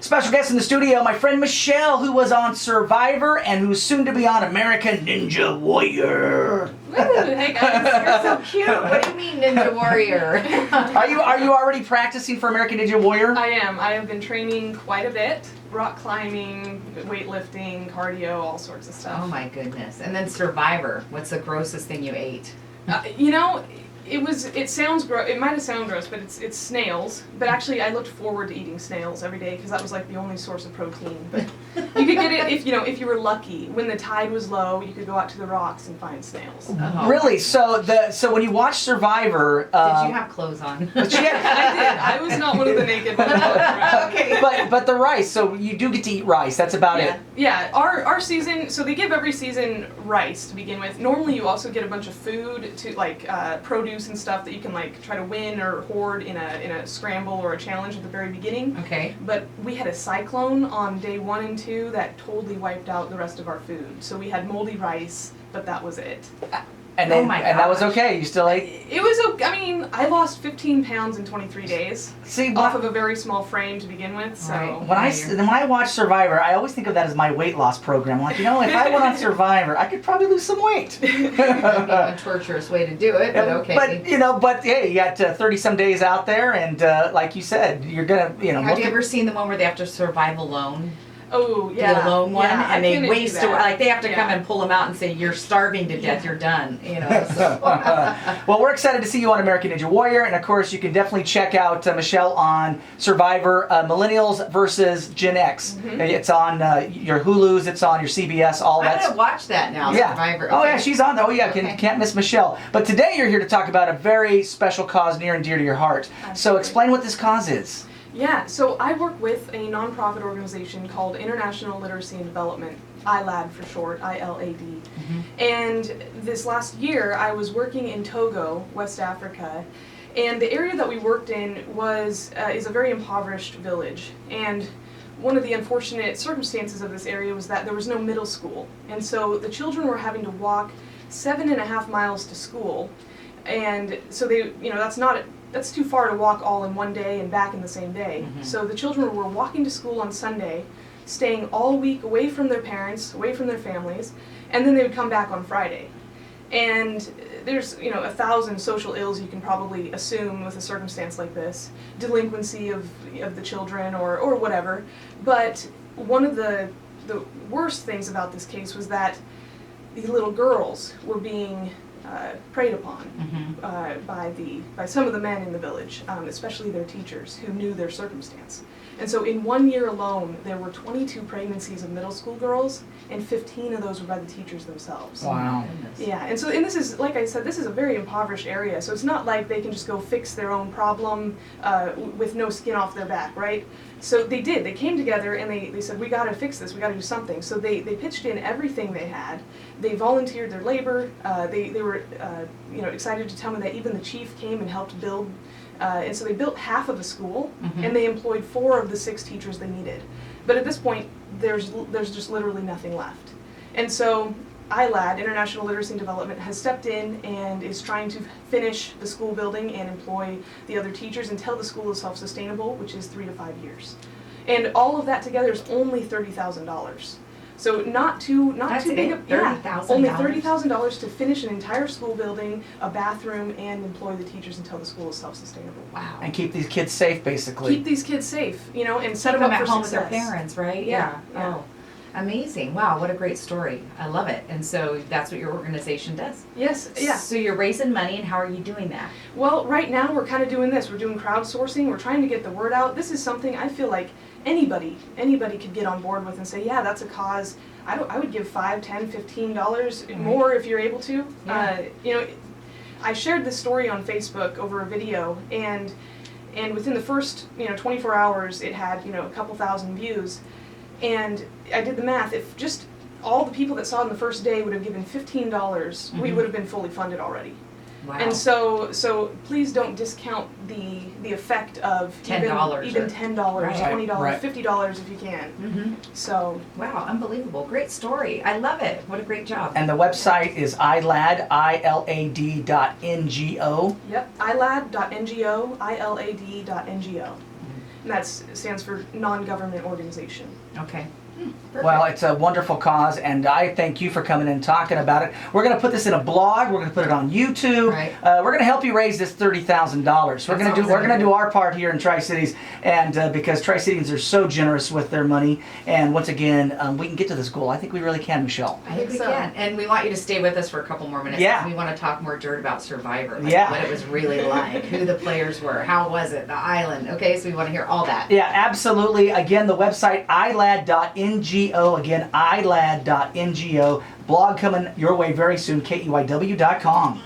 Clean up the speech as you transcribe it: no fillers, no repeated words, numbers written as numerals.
Special guest in the studio, my friend Michelle, who was on Survivor and who's soon to be on American Ninja Warrior. Woo, hey guys. You're so cute. What do you mean, Ninja Warrior? Are you already practicing for American Ninja Warrior? I am. I have been training quite a bit. Rock climbing, weightlifting, cardio, all sorts of stuff. Oh my goodness. And then Survivor. What's the grossest thing you ate? You know, it sounds gross. It might have sounded gross, but it's snails. But actually, I looked forward to eating snails every day because that was like the only source of protein. But you could get it if you were lucky. When the tide was low, you could go out to the rocks and find snails. Oh. Really? So when you watch Survivor, Did you have clothes on? I did. I was not one of the naked ones. Okay. but the rice. So you do get to eat rice. That's about it. Yeah. Our season. So they give every season rice to begin with. Normally, you also get a bunch of food to like produce and stuff that you can like try to win or hoard in a scramble or a challenge at the very beginning. Okay. But we had a cyclone on day 1 and 2 that totally wiped out the rest of our food. So we had moldy rice, but that was it. And then, Oh my and that was gosh. okay. You still ate. It was okay. I mean, I lost 15 pounds in 23 days See, off of a very small frame to begin with. So Right. when I watch Survivor, I always think of that as my weight loss program. I'm like, if I went on Survivor, I could probably lose some weight. A torturous way to do it, but okay. But hey, you got 30 some days out there, and like you said, you're gonna Have you ever seen the one where they have to survive alone? Oh yeah, The alone one, yeah, I and they couldn't do waste that. like they have to come Yeah. and pull them out and say you're starving to death, you're done. So. Well, we're excited to see you on American Ninja Warrior, and of course, you can definitely check out Michelle on Survivor Millennials versus Gen X. It's on your Hulu's, it's on your CBS, all I'm that. gonna watch that now. Yeah. Survivor. Oh Okay. yeah, she's on. Oh yeah, Okay. can't miss Michelle. But today you're here to talk about a very special cause near and dear to your heart. So Absolutely. explain what this cause is. Yeah, so I work with a nonprofit organization called International Literacy and Development, ILAD for short, ILAD. And this last year I was working in Togo, West Africa, and the area that we worked in is a very impoverished village. And one of the unfortunate circumstances of this area was that there was no middle school. And so the children were having to walk 7.5 miles to school. And so that's too far to walk all in one day and back in the same day. So the children were walking to school on Sunday, staying all week away from their parents, away from their families, and then they would come back on Friday. And there's 1,000 social ills you can probably assume with a circumstance like this, delinquency of the children or whatever. But one of the worst things about this case was that these little girls were being preyed upon by some of the men in the village, especially their teachers who knew their circumstance. And so in 1 year alone, there were 22 pregnancies of middle school girls, and 15 of those were by the teachers themselves. Wow. Yeah, and this is, like I said, this is a very impoverished area, so it's not like they can just go fix their own problem with no skin off their back, right? So they did. They came together and they said, we got to fix this, we got to do something. So they pitched in everything they had. They volunteered their labor. They were excited to tell me that even the chief came and helped build. And so they built half of a school, and they employed 4 of the 6 teachers they needed. But at this point, there's just literally nothing left. And so ILAD, International Literacy and Development, has stepped in and is trying to finish the school building and employ the other teachers until the school is self-sustainable, which is 3 to 5 years. And all of that together is only $30,000. So not too big. $30,000? Only $30,000 to finish an entire school building, a bathroom, and employ the teachers until the school is self-sustainable. Wow. And keep these kids safe, basically. Keep these kids safe, and set Keep them them up at for home with success. their parents, right? Yeah. Oh, amazing! Wow, what a great story. I love it. And so that's what your organization does. Yes. Yeah. So you're raising money, and how are you doing that? Well, right now we're kind of doing this. We're doing crowdsourcing. We're trying to get the word out. This is something I feel like anybody could get on board with and say, yeah, that's a cause. I would give $5, $10, $15 more if you're able to. Yeah. I shared this story on Facebook over a video, and within the first 24 hours it had a couple thousand views, and I did the math. If just all the people that saw it in the first day would have given $15, we would have been fully funded already. Wow. And so please don't discount the effect of $10 even or- $10, Right. $20, Right. $50 if you can. So Wow, unbelievable. Great story. I love it. What a great job. And the website is ilad, ilad.ngo. yep, ilad.ngo, ilad.ngo. and that stands for non-government organization. Okay. Well, it's a wonderful cause, and I thank you for coming in and talking about it. We're going to put this in a blog. We're going to put it on YouTube. Right. We're going to help you raise this $30,000. We're going to do. We're going to do our part here in Tri-Cities, and because Tri-Cities are so generous with their money, and once again, we can get to this goal. I think we really can, Michelle. I think we so. can. And we want you to stay with us for a couple more minutes. Yeah. We want to talk more dirt about Survivor. Like Yeah. what it was really like, who the players were, how was it, the island. Okay, so we want to hear all that. Yeah, absolutely. Again, the website ilad.ngo. Again, ilad.ngo. Blog coming your way very soon. KEYW.com.